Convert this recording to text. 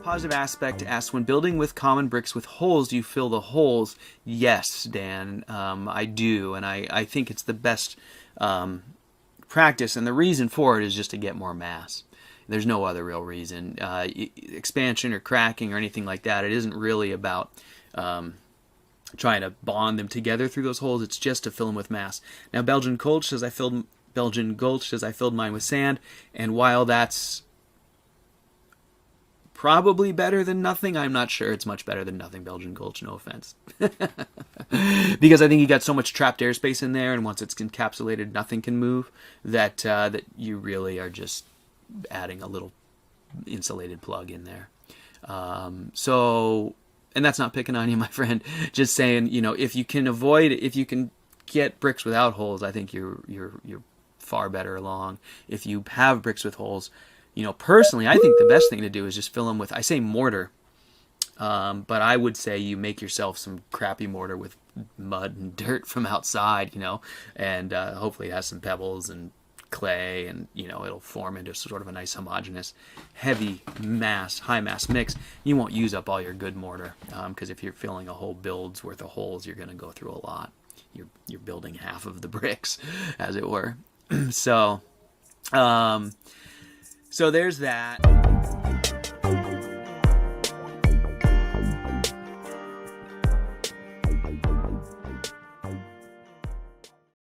Positive aspect asks, when building with common bricks with holes, do you fill the holes? Yes, Dan, I do, and I think it's the best practice, and the reason for it is just to get more mass. There's no other real reason. Expansion or cracking or anything like that, it isn't really about trying to bond them together through those holes. It's just to fill them with mass. Now, Belgian Gulch says I filled mine with sand, and while that's probably better than nothing, I'm not sure it's much better than nothing, Belgian Gulch, no offense. Because I think you got so much trapped airspace in there, and once it's encapsulated, nothing can move, that you really are just adding a little insulated plug in there. And that's not picking on you, my friend. Just saying, if you can get bricks without holes, I think you're far better along. If you have bricks with holes, personally, I think the best thing to do is just fill them with, I say mortar, but I would say you make yourself some crappy mortar with mud and dirt from outside, and hopefully it has some pebbles and clay, and it'll form into sort of a nice homogeneous high mass mix. You won't use up all your good mortar, because if you're filling a whole build's worth of holes, you're going to go through a lot. You're building half of the bricks, as it were. So there's that.